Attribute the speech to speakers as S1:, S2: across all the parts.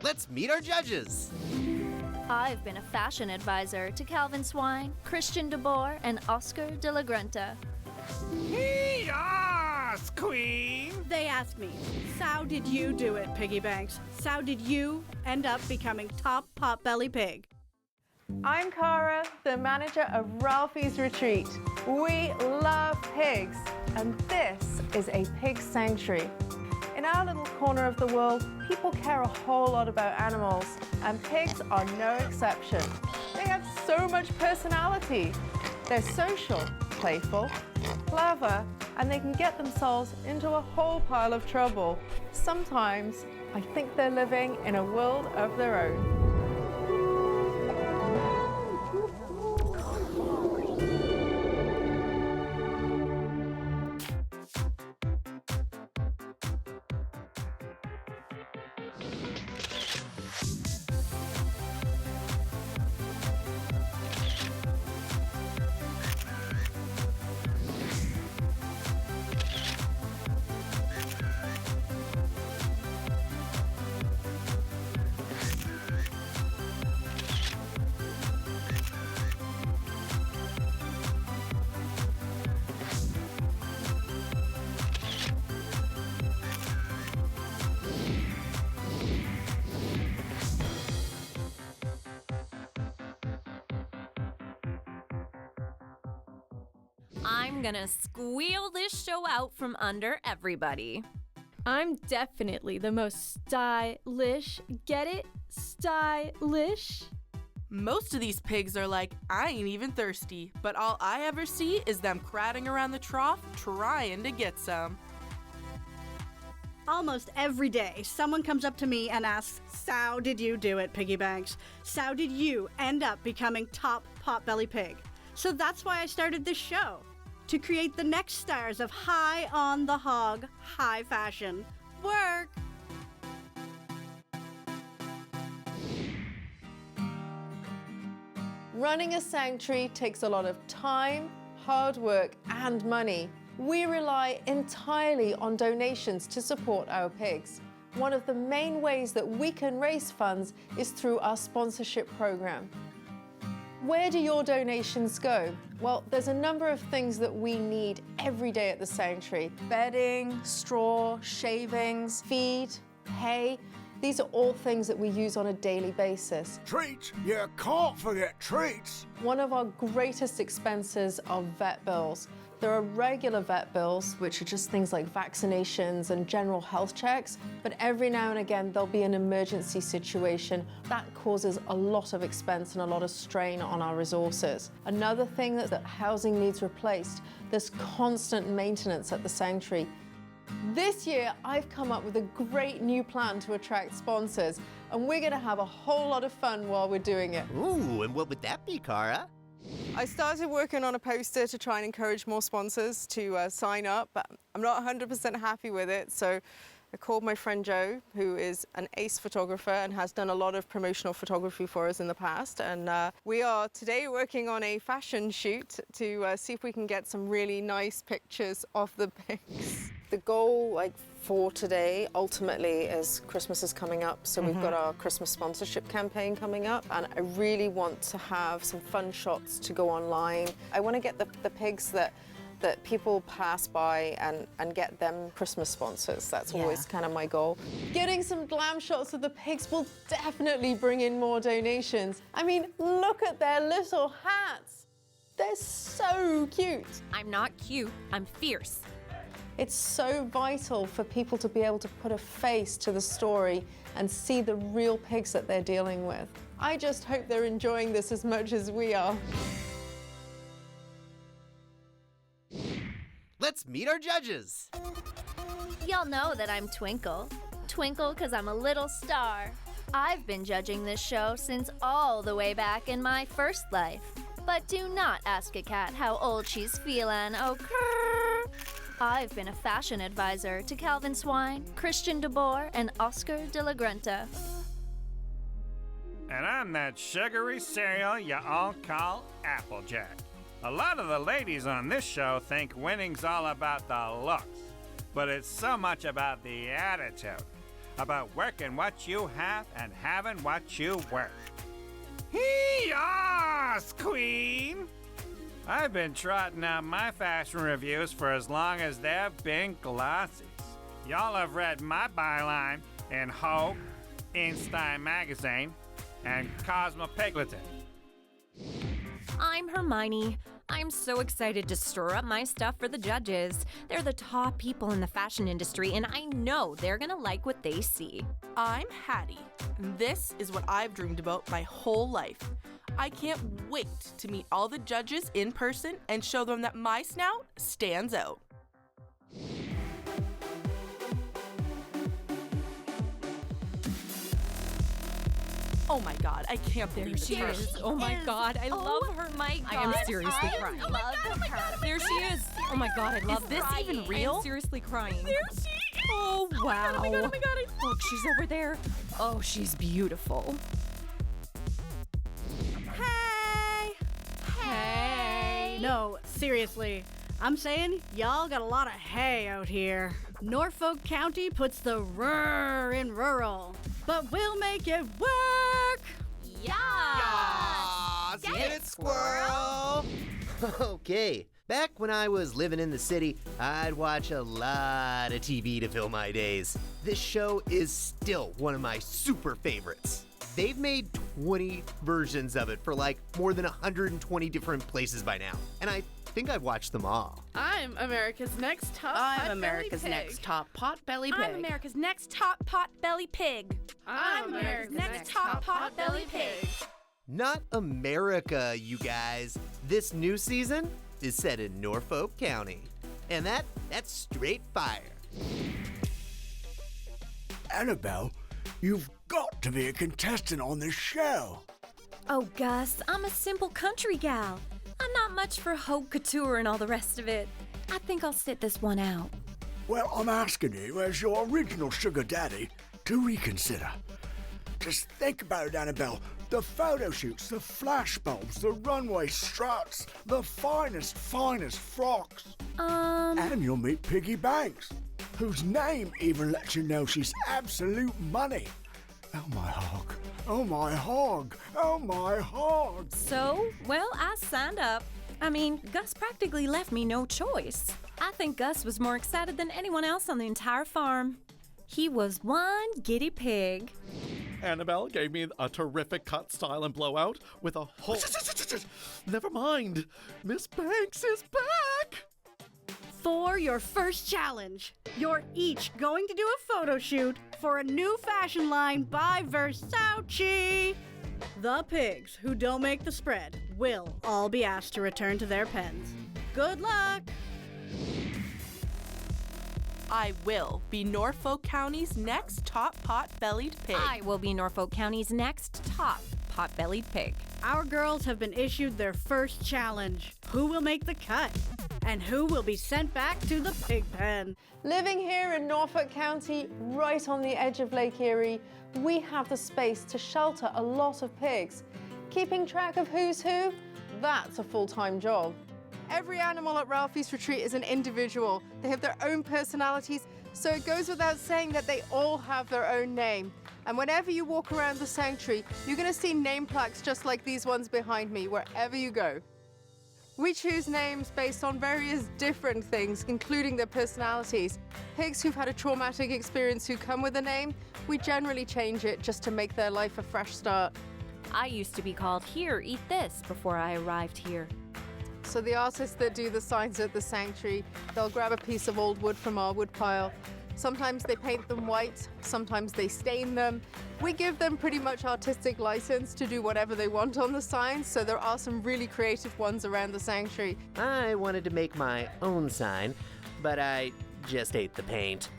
S1: Let's meet our judges.
S2: I've been a fashion advisor to Calvin Swine, Christian DeBoer, and Oscar de la Grenta.
S3: Yes, Queen!
S4: They asked me, "How did you do it, Piggy Banks? How did you end up becoming top potbelly pig?"
S5: I'm Cara, the manager of Ralphy's Retreat. We love pigs, and this is a pig sanctuary. In our little corner of the world, people care a whole lot about animals, and pigs are no exception. They have so much personality. They're social, playful, clever, and they can get themselves into a whole pile of trouble. Sometimes, I think they're living in a world of their own.
S2: I'm gonna squeal this show out from under everybody.
S6: I'm definitely the most stylish. Get it? Stylish?
S7: Most of these pigs are like, I ain't even thirsty, but all I ever see is them crowding around the trough trying to get some.
S4: Almost every day, someone comes up to me and asks, "How did you do it, Piggy Banks? How did you end up becoming top potbelly pig?" So that's why I started this show, to create the next stars of high on the hog, high fashion. Work!
S5: Running a sanctuary takes a lot of time, hard work, and money. We rely entirely on donations to support our pigs. One of the main ways that we can raise funds is through our sponsorship program. Where do your donations go? Well, there's a number of things that we need every day at the sanctuary. Bedding, straw, shavings, feed, hay. These are all things that we use on a daily basis.
S3: Treats? You can't forget treats.
S5: One of our greatest expenses are vet bills. There are regular vet bills, which are just things like vaccinations and general health checks, but every now and again there'll be an emergency situation. That causes a lot of expense and a lot of strain on our resources. Another thing is that housing needs replaced. There's constant maintenance at the sanctuary. This year, I've come up with a great new plan to attract sponsors, and we're gonna have a whole lot of fun while we're doing it.
S1: Ooh, and what would that be, Cara?
S5: I started working on a poster to try and encourage more sponsors to sign up, but I'm not 100% happy with it, so I called my friend Joe, who is an ace photographer and has done a lot of promotional photography for us in the past, and we are today working on a fashion shoot to see if we can get some really nice pictures of the pigs. The goal, for today, ultimately, is Christmas is coming up, so we've got our Christmas sponsorship campaign coming up, and I really want to have some fun shots to go online. I want to get the pigs that people pass by and get them Christmas sponsors. That's always kind of my goal. Getting some glam shots of the pigs will definitely bring in more donations. I mean, look at their little hats. They're so cute.
S2: I'm not cute, I'm fierce.
S5: It's so vital for people to be able to put a face to the story and see the real pigs that they're dealing with. I just hope they're enjoying this as much as we are.
S1: Let's meet our judges.
S2: Y'all know that I'm Twinkle. Twinkle because I'm a little star. I've been judging this show since all the way back in my first life. But do not ask a cat how old she's feeling, oh grrr. I've been a fashion advisor to Calvin Swine, Christian DeBoer, and Oscar de la Grenta.
S3: And I'm that sugary cereal you all call Applejack. A lot of the ladies on this show think winning's all about the looks, but it's so much about the attitude. about working what you have and having what you work. Yas, Queen! I've been trotting out my fashion reviews for as long as they've been glossies. Y'all have read my byline in Hope, InStyle Magazine, and Cosmopolitan.
S8: I'm Hermione. I'm so excited to stir up my stuff for the judges. They're the top people in the fashion industry, and I know they're gonna like what they see.
S7: I'm Hattie. And this is what I've dreamed about my whole life. I can't wait to meet all the judges in person and show them that my snout stands out. Oh my god, I can't believe
S8: She
S7: it's her.
S8: is. Oh my god, I love her.
S2: My God.
S8: I am seriously crying.
S2: I love her.
S8: There she is. Oh my god, I love
S7: this
S8: crying.
S7: even real?
S8: I'm seriously crying.
S7: There she is!
S8: Oh wow.
S7: Oh my god,
S8: Look, she's over there. Oh, she's beautiful.
S4: Hey!
S2: Hey.
S4: No, seriously. I'm saying y'all got a lot of hay out here. Norfolk County puts the rrr in rural, but we'll make it work!
S1: Yas! Get it, squirrel! Okay, back when I was living in the city, I'd watch a lot of TV to fill my days. This show is still one of my super favorites. They've made 20 versions of it for like more than 120 different places by now, and I think I've watched them all.
S9: I'm America's Next Top
S10: I'm America's Next Top Potbelly Pig.
S6: I'm America's next top pot-belly pig.
S9: I'm America's Next Top Potbelly Pig.
S1: Not America, you guys. This new season is set in Norfolk County, and that's straight fire.
S11: Annabelle, you've got to be a contestant on this show.
S8: Oh, Gus, I'm a simple country gal. I'm not much for haute couture and all the rest of it. I think I'll sit this one out.
S11: Well, I'm asking you, as your original sugar daddy, to reconsider. Just think about it, Annabelle. The photo shoots, the flashbulbs, the runway struts, the finest frocks. And you'll meet Piggy Banks, whose name even lets you know she's absolute money. Oh, my hog. Oh, my hog. Oh, my hog.
S8: So, well, I signed up. I mean, Gus practically left me no choice. I think Gus was more excited than anyone else on the entire farm. He was one giddy pig.
S12: Annabelle gave me a terrific cut, style, and blowout with a whole... Never mind. Miss Banks is back!
S4: For your first challenge, you're each going to do a photo shoot for a new fashion line by Versace. The pigs who don't make the spread will all be asked to return to their pens. Good luck!
S7: I will be Norfolk County's next top pot-bellied pig.
S8: I will be Norfolk County's next top pot-bellied pig.
S4: Our girls have been issued their first challenge. Who will make the cut? And who will be sent back to the pig pen?
S5: Living here in Norfolk County, right on the edge of Lake Erie, we have the space to shelter a lot of pigs. Keeping track of who's who, that's a full-time job. Every animal at Ralphy's retreat is an individual. They have their own personalities, so it goes without saying that they all have their own name. And whenever you walk around the sanctuary, you're going to see name plaques just like these ones behind me, wherever you go. We choose names based on various different things, including their personalities. Pigs who've had a traumatic experience who come with a name, we generally change it just to make their life a fresh start.
S8: I used to be called Here, Eat This before I arrived here.
S5: So the artists that do the signs at the sanctuary, they'll grab a piece of old wood from our wood pile. Sometimes they paint them white, sometimes they stain them. We give them pretty much artistic license to do whatever they want on the signs, so there are some really creative ones around the sanctuary.
S1: I wanted to make my own sign, but I just ate the paint.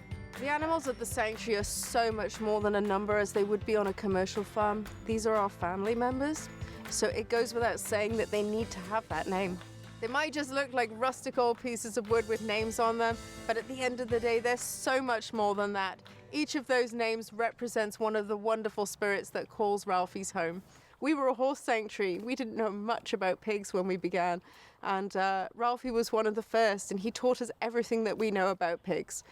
S5: The animals at the sanctuary are so much more than a number as they would be on a commercial farm. These are our family members, so it goes without saying that they need to have that name. They might just look like rustic old pieces of wood with names on them, but at the end of the day, they're so much more than that. Each of those names represents one of the wonderful spirits that calls Ralphy's home. We were a horse sanctuary. We didn't know much about pigs when we began, and Ralphy was one of the first, and he taught us everything that we know about pigs.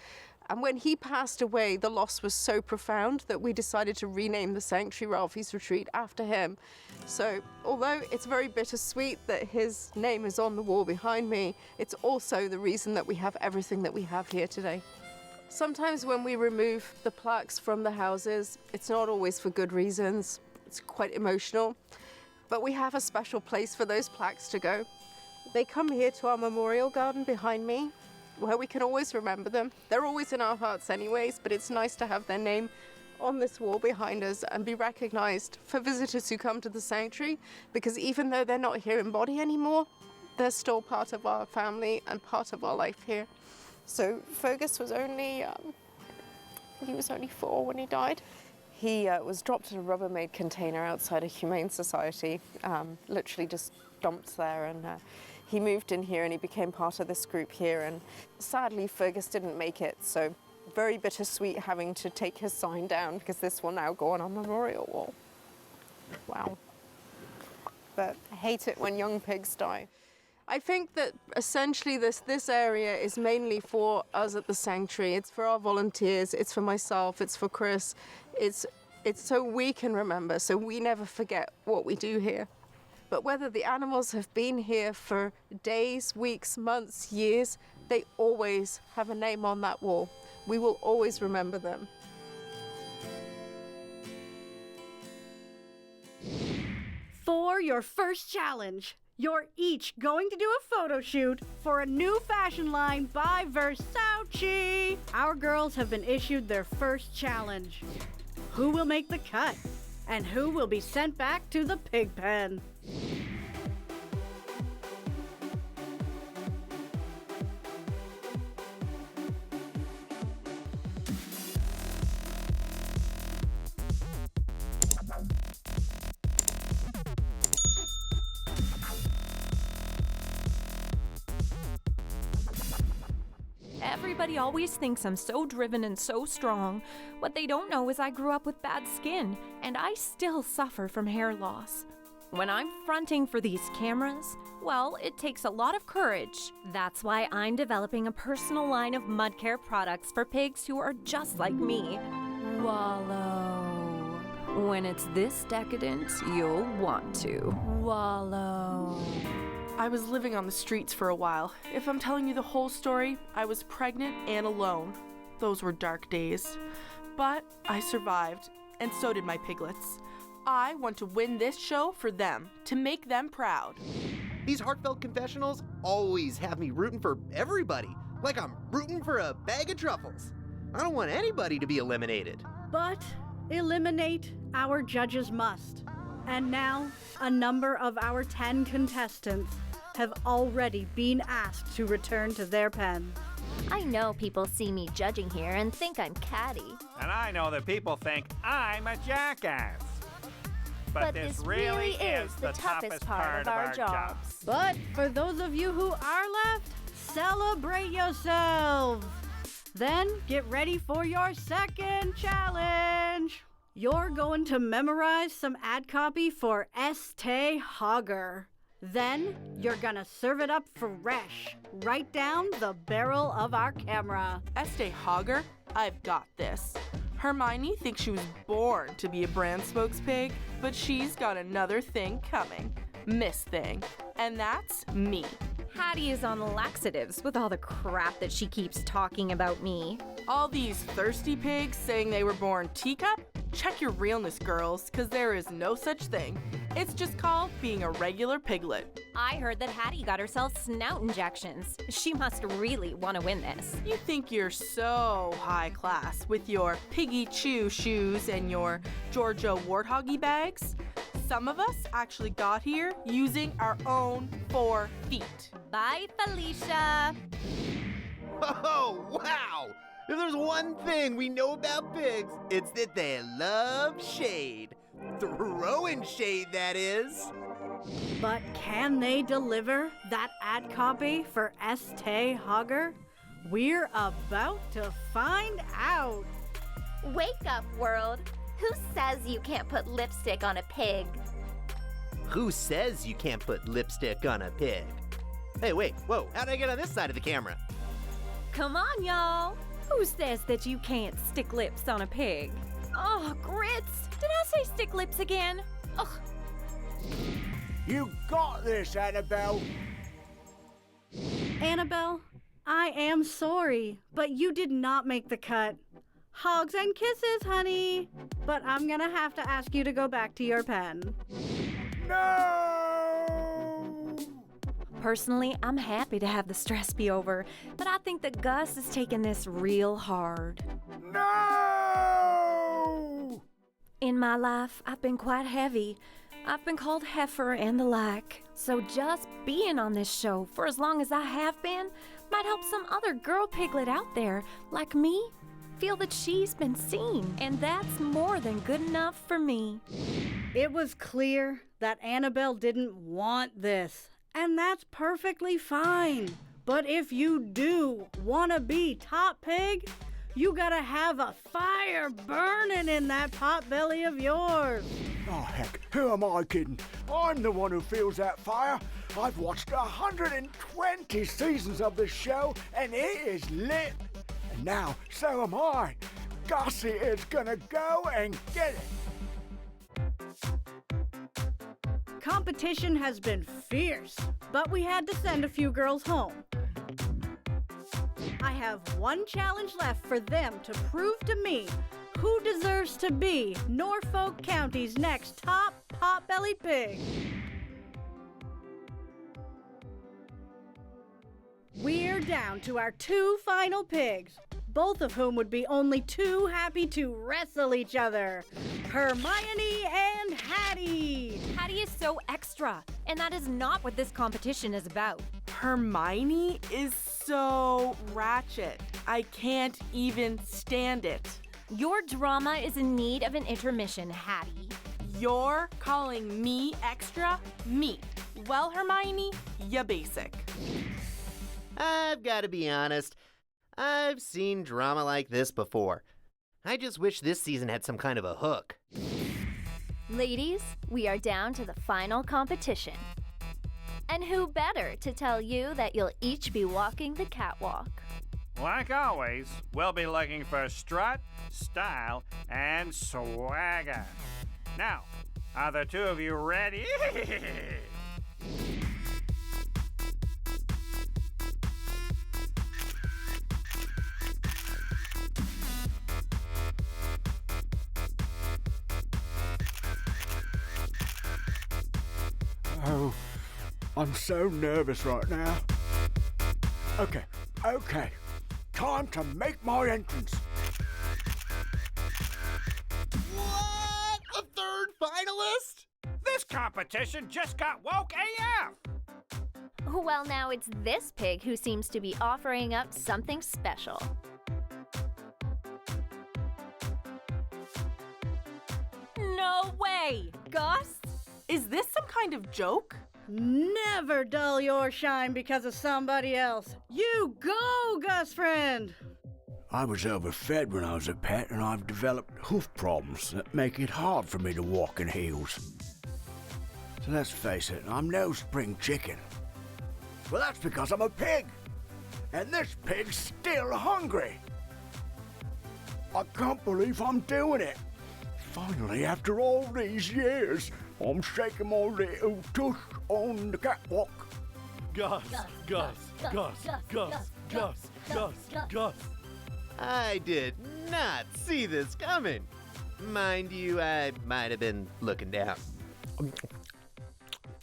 S5: And when he passed away, the loss was so profound that we decided to rename the sanctuary Ralphy's Retreat after him. So although it's very bittersweet that his name is on the wall behind me, it's also the reason that we have everything that we have here today. Sometimes when we remove the plaques from the houses, it's not always for good reasons. It's quite emotional. But we have a special place for those plaques to go. They come here to our memorial garden behind me, where we can always remember them. They're always in our hearts anyways, but it's nice to have their name on this wall behind us and be recognized for visitors who come to the sanctuary, because even though they're not here in body anymore, they're still part of our family and part of our life here. So Fergus was only 4 when he died. He was dropped in a Rubbermaid container outside a Humane Society, literally just dumped there, and he moved in here and he became part of this group here, and sadly Fergus didn't make it, so very bittersweet having to take his sign down, because this will now go on our memorial wall. Wow. But I hate it when young pigs die. I think that essentially this area is mainly for us at the sanctuary. It's for our volunteers, it's for myself, it's for Chris. It's so we can remember, so we never forget what we do here. But whether the animals have been here for days, weeks, months, years, they always have a name on that wall. We will always remember them.
S4: For your first challenge, you're each going to do a photo shoot for a new fashion line by Versace. Our girls have been issued their first challenge. Who will make the cut? And who will be sent back to the pig pen?
S8: Everybody always thinks I'm so driven and so strong. What they don't know is I grew up with bad skin, and I still suffer from hair loss. When I'm fronting for these cameras, well, it takes a lot of courage. That's why I'm developing a personal line of mud care products for pigs who are just like me. Wallow. When it's this decadent, you'll want to. Wallow.
S7: I was living on the streets for a while. If I'm telling you the whole story, I was pregnant and alone. Those were dark days. But I survived, and so did my piglets. I want to win this show for them, to make them proud.
S1: These heartfelt confessionals always have me rooting for everybody, like I'm rooting for a bag of truffles. I don't want anybody to be eliminated.
S4: But eliminate our judges must. And now, a number of our 10 contestants have already been asked to return to their pen.
S2: I know people see me judging here and think I'm catty.
S3: And I know that people think I'm a jackass. But this really is the toughest part of our jobs.
S4: But for those of you who are left, celebrate yourselves. Then get ready for your second challenge. You're going to memorize some ad copy for Estee Hogger. Then you're gonna serve it up fresh, right down the barrel of our camera.
S7: Estee Hogger? I've got this. Hermione thinks she was born to be a brand spokespig, but she's got another thing coming. Miss Thing. And that's me.
S8: Hattie is on laxatives with all the crap that she keeps talking about me.
S7: All these thirsty pigs saying they were born teacup? Check your realness, girls, because there is no such thing. It's just called being a regular piglet.
S8: I heard that Hattie got herself snout injections. She must really want to win this.
S7: You think you're so high class with your piggy chew shoes and your Georgia warthoggy bags? Some of us actually got here using our own 4 feet.
S8: Bye, Felicia.
S1: Oh, wow! If there's one thing we know about pigs, it's that they love shade. Throwing shade, that is.
S4: But can they deliver that ad copy for Estee Hogger? We're about to find out.
S2: Wake up, world. Who says you can't put lipstick on a pig?
S1: Who says you can't put lipstick on a pig? Hey, wait, whoa, how'd I get on this side of the camera?
S8: Come on, y'all. Who says that you can't stick lips on a pig? Oh, grits! Did I say stick lips again? Ugh.
S11: You got this, Annabelle.
S4: Annabelle, I am sorry, but you did not make the cut. Hugs and kisses, honey. But I'm gonna have to ask you to go back to your pen.
S11: No!
S8: Personally, I'm happy to have the stress be over, but I think that Gus is taking this real hard.
S11: No!
S8: In my life, I've been quite heavy. I've been called heifer and the like. So just being on this show for as long as I have been might help some other girl piglet out there, like me, feel that she's been seen. And that's more than good enough for me.
S4: It was clear that Annabelle didn't want this, and that's perfectly fine. But if you do want to be top pig, you gotta have a fire burning in that pot belly of yours.
S11: Oh, heck, who am I kidding? I'm the one who feels that fire. I've watched 120 seasons of this show, and it is lit. And now, so am I. Gussie is gonna go and get it.
S4: Competition has been fierce, but we had to send a few girls home. I have one challenge left for them to prove to me who deserves to be Norfolk County's next top pot-bellied pig. We're down to our two final pigs, both of whom would be only too happy to wrestle each other. Hermione and Hattie.
S8: Hattie is so extra, and that is not what this competition is about.
S7: Hermione is so ratchet. I can't even stand it.
S8: Your drama is in need of an intermission, Hattie.
S7: You're calling me extra? Me. Well, Hermione, ya basic.
S1: I've got to be honest. I've seen drama like this before. I just wish this season had some kind of a hook.
S2: Ladies, we are down to the final competition. And who better to tell you that you'll each be walking the catwalk?
S3: Like always, we'll be looking for strut, style, and swagger. Now, are the two of you ready?
S11: Oh, I'm so nervous right now. Okay. Time to make my entrance.
S1: What? A third finalist?
S3: This competition just got woke AF!
S2: Well, now it's this pig who seems to be offering up something special.
S8: No way! Gus?
S7: Is this some kind of joke?
S4: Never dull your shine because of somebody else. You go, Gus friend!
S11: I was overfed when I was a pet, and I've developed hoof problems that make it hard for me to walk in heels. So let's face it, I'm no spring chicken. Well, that's because I'm a pig, and this pig's still hungry. I can't believe I'm doing it. Finally, after all these years, I'm shaking my little tush on the catwalk.
S12: Gus.
S1: I did not see this coming. Mind you, I might have been looking down.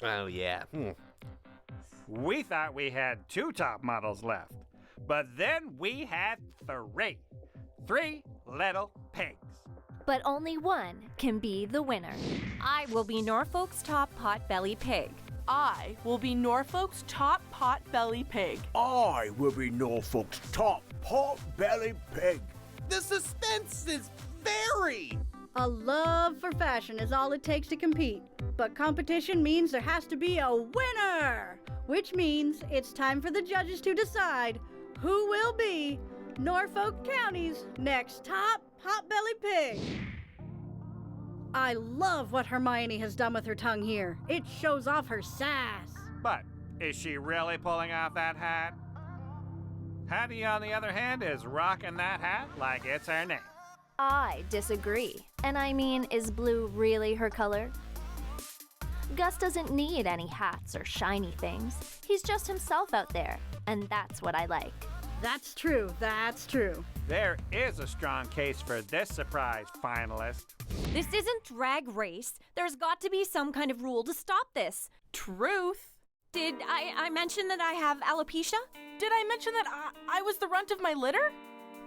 S1: Oh, yeah.
S3: We thought we had 2 top models left, but then we had 3. 3 little pigs.
S2: But only one can be the winner.
S8: I will be Norfolk's top pot-belly pig.
S7: I will be Norfolk's top pot-belly pig.
S11: I will be Norfolk's top pot-belly pig.
S1: The suspense is very.
S4: A love for fashion is all it takes to compete. But competition means there has to be a winner, which means it's time for the judges to decide who will be Norfolk County's next top pot-belly pig. I love what Hermione has done with her tongue here. It shows off her sass.
S3: But is she really pulling off that hat? Hattie, on the other hand, is rocking that hat like it's her name.
S2: I disagree. And I mean, is blue really her color? Gus doesn't need any hats or shiny things. He's just himself out there, and that's what I like.
S4: That's true, that's true.
S3: There is a strong case for this surprise finalist.
S8: This isn't Drag Race. There's got to be some kind of rule to stop this.
S7: Truth.
S8: Did I mention that I have alopecia?
S7: Did I mention that I was the runt of my litter?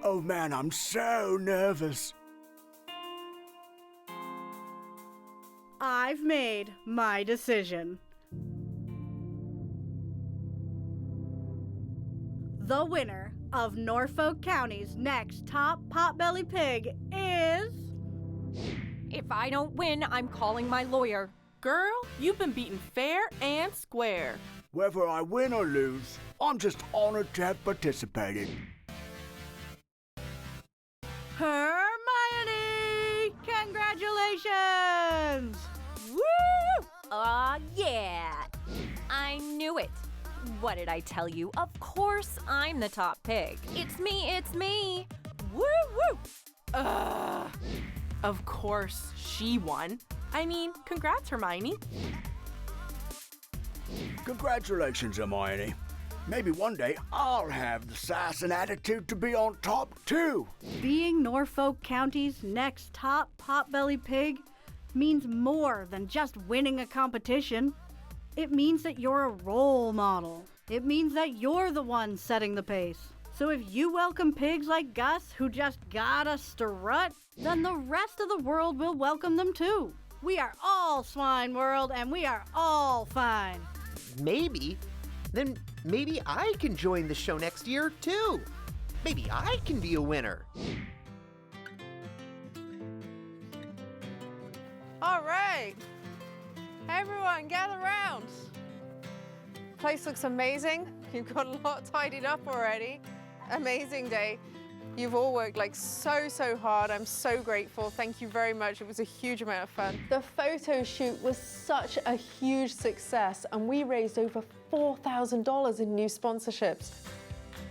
S11: Oh man, I'm so nervous.
S4: I've made my decision. The winner of Norfolk County's next top potbelly pig is...
S8: If I don't win, I'm calling my lawyer.
S7: Girl, you've been beaten fair and square.
S11: Whether I win or lose, I'm just honored to have participated.
S4: Hermione! Congratulations!
S8: Woo! Yeah! I knew it. What did I tell you? Of course I'm the top pig. It's me, it's me. Woo woo!
S7: Of course she won. I mean, congrats, Hermione.
S11: Congratulations, Hermione. Maybe one day I'll have the sass and attitude to be on top too.
S4: Being Norfolk County's next top potbelly pig means more than just winning a competition. It means that you're a role model. It means that you're the one setting the pace. So if you welcome pigs like Gus, who just got a strut, then the rest of the world will welcome them too. We are all swine world, and we are all fine.
S1: Maybe. Then maybe I can join the show next year too. Maybe I can be a winner.
S5: All right. Everyone, gather round. Place looks amazing. You've got a lot tidied up already. Amazing day. You've all worked like so hard. I'm so grateful. Thank you very much. It was a huge amount of fun. The photo shoot was such a huge success, and we raised over $4,000 in new sponsorships.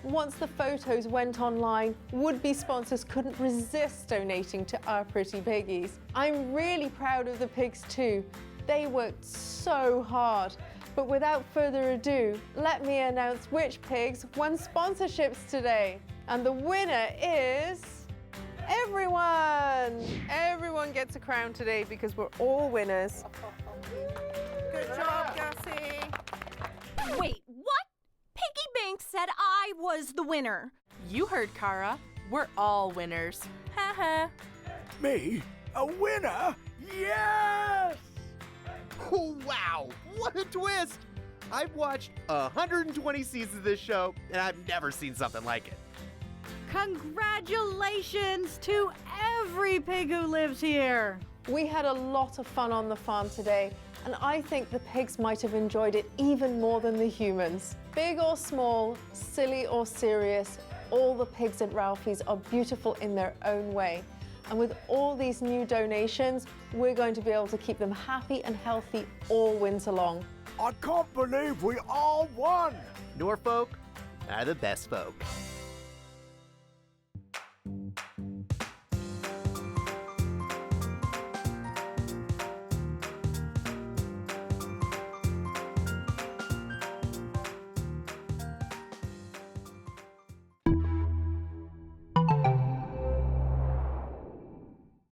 S5: Once the photos went online, would-be sponsors couldn't resist donating to our pretty piggies. I'm really proud of the pigs too. They worked so hard. But without further ado, let me announce which pigs won sponsorships today. And the winner is everyone! Everyone gets a crown today because we're all winners.
S9: Good job, Gussie.
S8: Wait, what? Piggy Bank said I was the winner.
S7: You heard, Kara. We're all winners. Ha ha.
S11: Me? A winner? Yes!
S1: Oh, wow, what a twist! I've watched 120 seasons of this show, and I've never seen something like it.
S4: Congratulations to every pig who lives here.
S5: We had a lot of fun on the farm today, and I think the pigs might have enjoyed it even more than the humans. Big or small, silly or serious, all the pigs at Ralphy's are beautiful in their own way. And with all these new donations, we're going to be able to keep them happy and healthy all winter long.
S11: I can't believe we all won!
S1: Norfolk are the best folk.